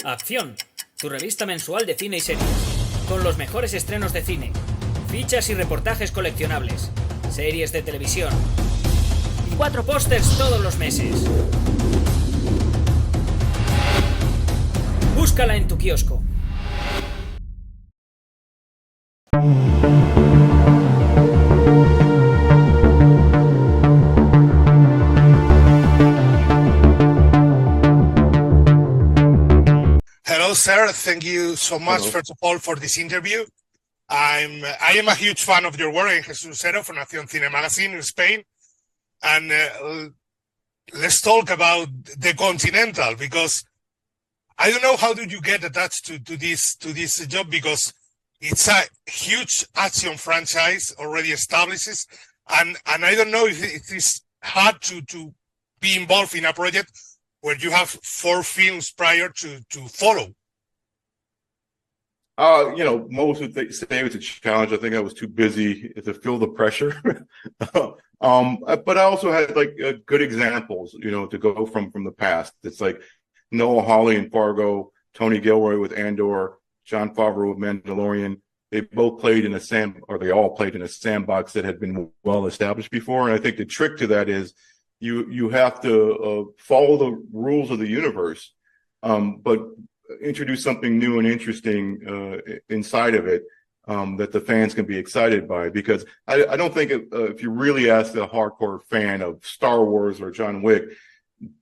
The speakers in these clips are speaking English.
Acción, tu revista mensual de cine y series, con los mejores estrenos de cine, fichas y reportajes coleccionables, series de televisión y 4 pósters todos los meses. Búscala en tu kiosco. Hello, sir. Thank you so much, first of all, for this interview. I am a huge fan of your work. I'm Jesús Usero from Cine magazine in Spain. And let's talk about the Continental, because I don't know how did you get attached to this job, because it's a huge action franchise already establishes, and I don't know if it is hard to be involved in a project where you have 4 films prior to follow. Most would say it's a challenge. I think I was too busy to feel the pressure. But I also had good examples, to go from the past. It's like Noah Hawley in Fargo, Tony Gilroy with Andor, Jon Favreau with Mandalorian. They all played in a sandbox that had been well established before. And I think the trick to that is you have to follow the rules of the universe, but introduce something new and interesting inside of it that the fans can be excited by. Because I don't think if you really ask a hardcore fan of Star Wars or John Wick,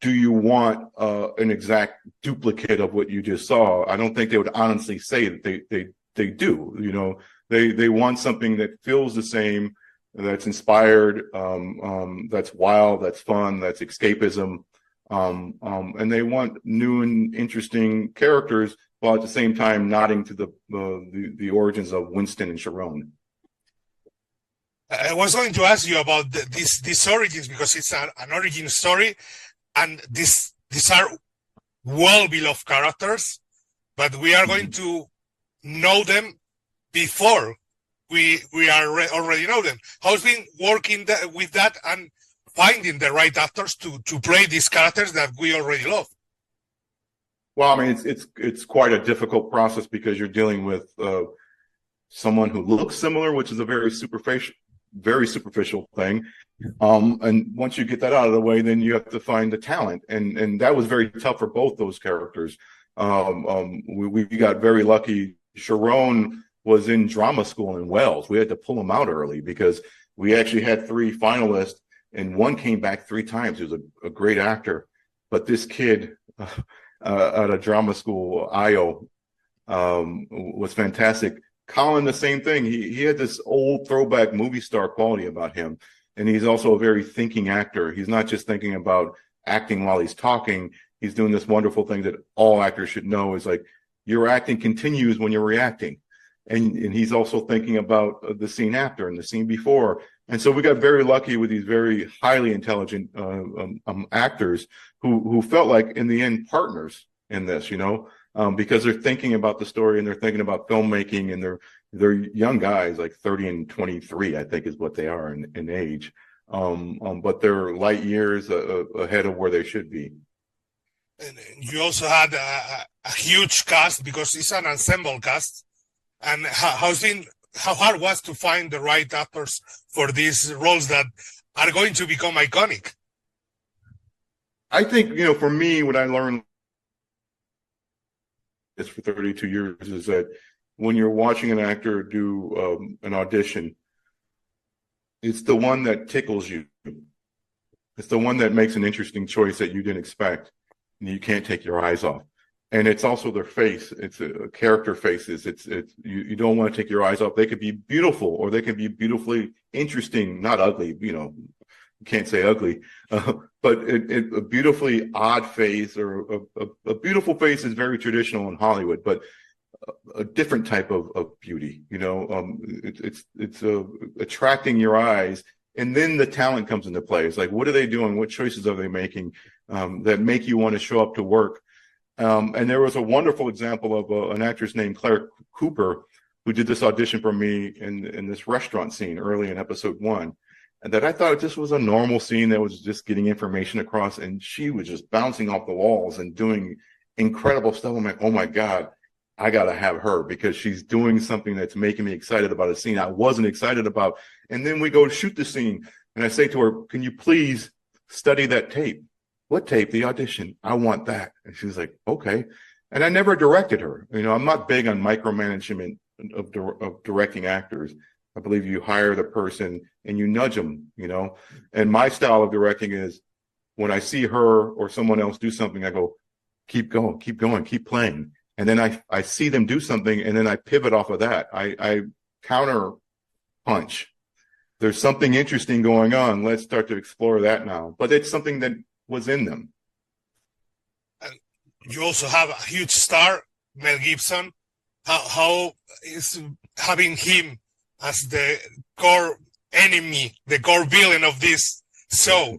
do you want an exact duplicate of what you just saw? I don't think they would honestly say that they do. They want something that feels the same, that's inspired, that's wild, that's fun, that's escapism. And they want new and interesting characters, while at the same time nodding to the origins of Winston and Charon. I was going to ask you about these origins, because it's an origin story, and these are well-beloved characters, but we are going to know them before we already know them. How's been working with that and finding the right actors to play these characters that we already love? Well, I mean, it's quite a difficult process, because you're dealing with someone who looks similar, which is a very superficial thing. And once you get that out of the way, then you have to find the talent, and that was very tough for both those characters. We got very lucky. Charon was in drama school in Wales. We had to pull him out early, because we actually had 3 finalists, and one came back 3 times. He was a great actor. But this kid at a drama school, Io, was fantastic. Colin, the same thing. He had this old throwback movie star quality about him. And he's also a very thinking actor. He's not just thinking about acting while he's talking. He's doing this wonderful thing that all actors should know, is like, your acting continues when you're reacting. And he's also thinking about the scene after and the scene before. And so we got very lucky with these very highly intelligent actors who felt like, in the end, partners in this, because they're thinking about the story, and they're thinking about filmmaking, and they're young guys, like 30 and 23, I think is what they are in age. But they're light years ahead of where they should be. And you also had a huge cast, because it's an ensemble cast. And how hard was to find the right actors for these roles that are going to become iconic? I think, for me, what I learned is for 32 years is that when you're watching an actor do an audition, it's the one that tickles you. It's the one that makes an interesting choice that you didn't expect, and you can't take your eyes off. And it's also their face. It's a character faces. You don't want to take your eyes off. They could be beautiful, or they could be beautifully interesting, not ugly. You can't say ugly, but a beautifully odd face, or a beautiful face is very traditional in Hollywood, but a different type of beauty. It's attracting your eyes, and then the talent comes into play. It's like, what are they doing? What choices are they making that make you want to show up to work? And there was a wonderful example of an actress named Claire Cooper, who did this audition for me in this restaurant scene early in episode 1. And that I thought this was a normal scene that was just getting information across, and she was just bouncing off the walls and doing incredible stuff. I'm like, oh my God, I got to have her because she's doing something that's making me excited about a scene I wasn't excited about. And then we go to shoot the scene. And I say to her, can you please study that tape? What tape? The audition. I want that. And she's like, okay. And I never directed her. You know, I'm not big on micromanagement of directing actors. I believe you hire the person and you nudge them, you know. And my style of directing is when I see her or someone else do something, I go, keep going, keep playing. And then I see them do something and then I pivot off of that. I counter punch. There's something interesting going on. Let's start to explore that now. But it's something that was in them. And you also have a huge star, Mel Gibson. How is having him as the core enemy, the core villain of this show?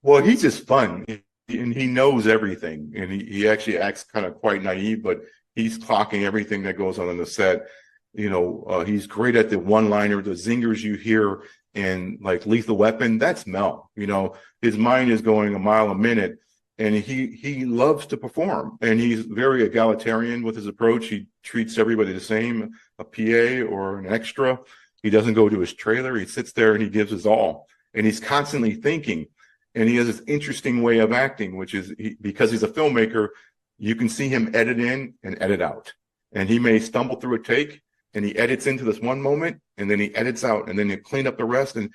Well, he's just fun. And he knows everything. And he actually acts kind of quite naive, but he's clocking everything that goes on the set. You know, he's great at the one-liner, the zingers you hear in like Lethal Weapon. That's Mel. You know, his mind is going a mile a minute, and he loves to perform. And he's very egalitarian with his approach. He treats everybody the same, a PA or an extra. He doesn't go to his trailer. He sits there and he gives his all. And he's constantly thinking. And he has this interesting way of acting, which is because he's a filmmaker, you can see him edit in and edit out. And he may stumble through a take, and he edits into this one moment, and then he edits out, and then he clean up the rest. And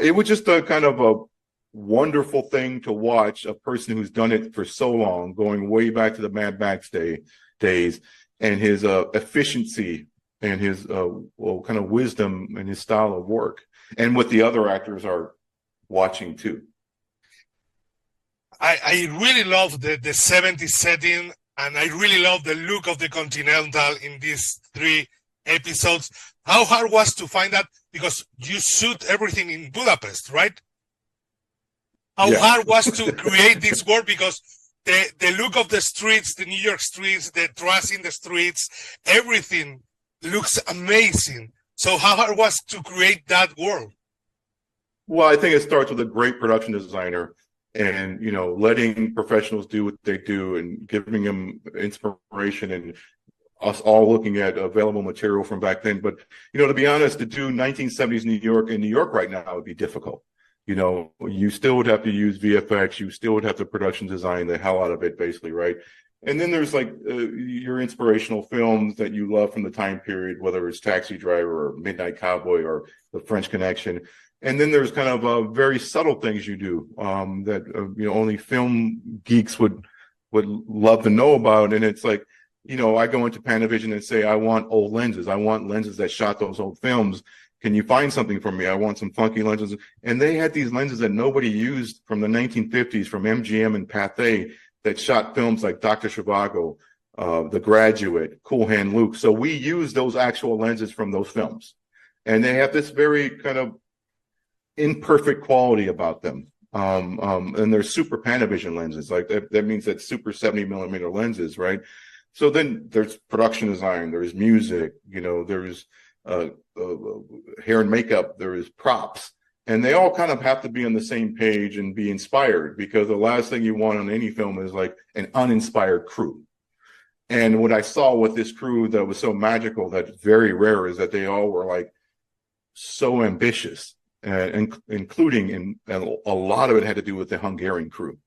it was just a kind of a wonderful thing to watch a person who's done it for so long, going way back to the Mad Max days, and his efficiency and his kind of wisdom and his style of work, and what the other actors are watching too. I really love the 70s setting, and I really love the look of the Continental in these 3 episodes. How hard was to find that? Because you shoot everything in Budapest, right? How hard was to create this world? Because the look of the streets, the New York streets, the trash in the streets, everything looks amazing. So how hard was to create that world? Well, I think it starts with a great production designer. And, you know, letting professionals do what they do and giving them inspiration, and us all looking at available material from back then. But, you know, to be honest, to do 1970s New York in New York right now would be difficult. You know, you still would have to use VFX. You still would have to production design the hell out of it, basically, right? And then there's like your inspirational films that you love from the time period, whether it's Taxi Driver or Midnight Cowboy or The French Connection. And then there's kind of very subtle things you do that you know, only film geeks would love to know about. And it's like, you know, I go into Panavision and say, I want old lenses. I want lenses that shot those old films. Can you find something for me? I want some funky lenses. And they had these lenses that nobody used from the 1950s, from MGM and Pathé, that shot films like Dr. Zhivago, The Graduate, Cool Hand Luke. So we use those actual lenses from those films. And they have this very kind of imperfect quality about them. And they're super Panavision lenses. Like that means that super 70 millimeter lenses, right? So then there's production design, there's music, you know, there's hair and makeup, there is props, and they all kind of have to be on the same page and be inspired, because the last thing you want on any film is like an uninspired crew. And what I saw with this crew that was so magical, that's very rare, is that they all were like so ambitious. Including, and a lot of it had to do with the Hungarian crew.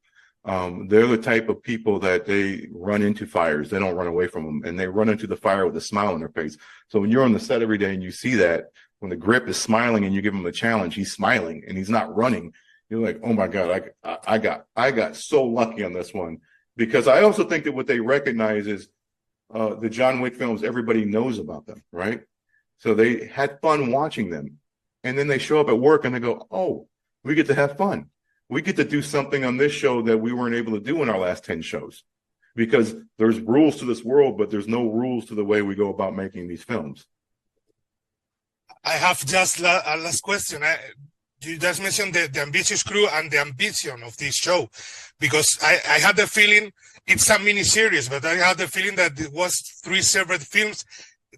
They're the type of people that they run into fires. They don't run away from them, and they run into the fire with a smile on their face. So when you're on the set every day and you see that, when the grip is smiling and you give him a challenge, he's smiling and he's not running. You're like, oh my God, I got so lucky on this one. Because I also think that what they recognize is the John Wick films, everybody knows about them, right? So they had fun watching them. And then they show up at work and they go, oh, we get to have fun. We get to do something on this show that we weren't able to do in our last 10 shows. Because there's rules to this world, but there's no rules to the way we go about making these films. I have just a last question. You just mentioned the ambitious crew and the ambition of this show. Because I had the feeling, it's a mini-series, but I had the feeling that it was 3 separate films.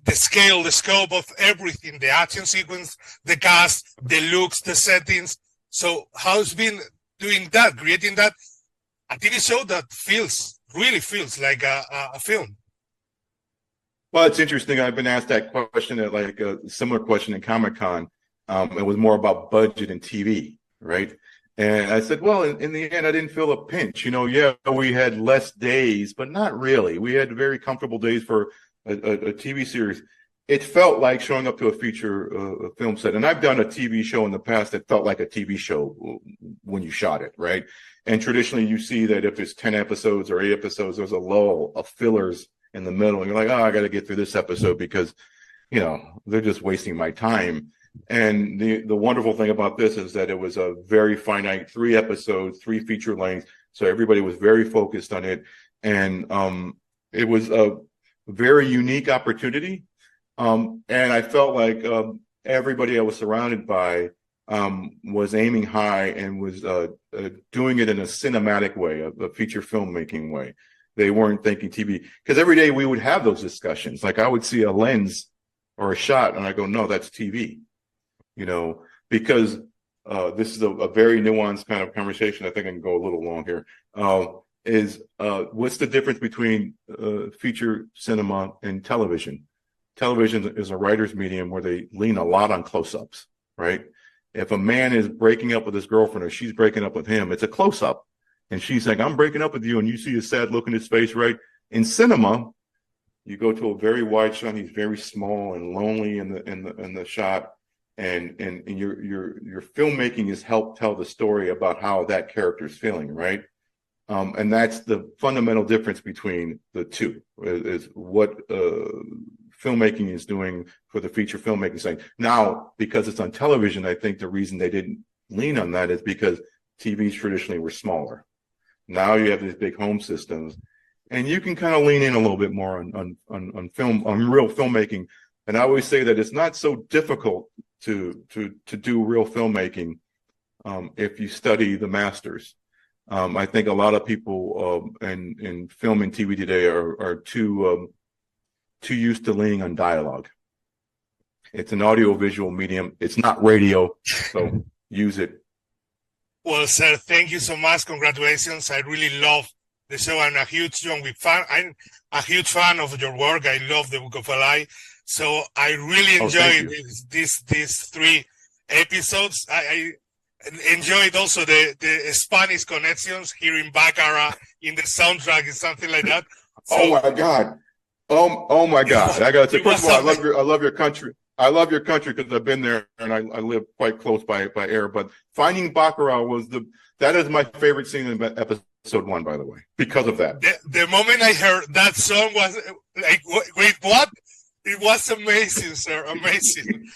The scale, the scope of everything, the action sequence, the cast, the looks, the settings. So how's been doing that, creating that, a TV show that feels really feels like a film. Well, it's interesting. I've been asked that question at like a similar question in Comic-Con. It was more about budget and TV, right? And I said, well, in the end, I didn't feel a pinch. Yeah, we had less days, but not really. We had very comfortable days for a TV series. It felt like showing up to a feature film set. And I've done a TV show in the past that felt like a TV show when you shot it, right? And traditionally, you see that if it's 10 episodes or 8 episodes, there's a lull of fillers in the middle. And you're like, oh, I got to get through this episode because, they're just wasting my time. And the wonderful thing about this is that it was a very finite 3 episodes, 3 feature lengths. So everybody was very focused on it. And it was a very unique opportunity. And I felt like everybody I was surrounded by was aiming high and was doing it in a cinematic way, a feature filmmaking way. They weren't thinking TV. Because every day we would have those discussions. Like I would see a lens or a shot and I go, no, that's TV. Because this is a very nuanced kind of conversation. I think I can go a little long here. What's the difference between feature cinema and television? Television is a writer's medium where they lean a lot on close-ups, right? If a man is breaking up with his girlfriend or she's breaking up with him, it's a close-up. And she's like, I'm breaking up with you. And you see a sad look in his face, right? In cinema, you go to a very wide shot. He's very small and lonely in the shot. And your filmmaking is help tell the story about how that character is feeling, right? And that's the fundamental difference between the two is what filmmaking is doing for the feature filmmaking side. Now, because it's on television, I think the reason they didn't lean on that is because TVs traditionally were smaller. Now you have these big home systems, and you can kind of lean in a little bit more on film, on real filmmaking. And I always say that it's not so difficult to do real filmmaking if you study the masters. I think a lot of people in film and TV today are too used to leaning on dialogue. It's an audio-visual medium. It's not radio, so use it. Well, sir, thank you so much. Congratulations. I really love the show. I'm a huge John Wick fan. I'm a huge fan of your work. I love the Book of Eli. So I really enjoyed these 3 episodes. I enjoyed also the Spanish connections, hearing Baccarat in the soundtrack and something like that. So, oh my God. Oh my God. I gotta say, first of all, I love your country. I love your country because I've been there and I live quite close by air. But finding Baccarat that is my favorite scene in episode 1, by the way, because of that. The moment I heard that song was like, wait, what? It was amazing, sir. Amazing.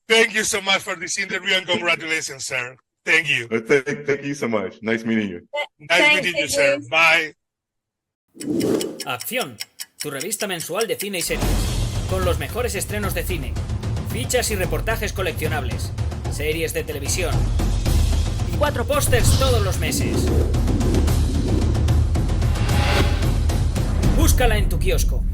Thank you so much for this interview and congratulations, sir. Thank you. Thank you so much. Nice meeting you. Nice meeting you, sir. Bye. Acción, tu revista mensual de cine y series, con los mejores estrenos de cine, fichas y reportajes coleccionables, series de televisión y 4 pósters todos los meses. Búscala en tu kiosco.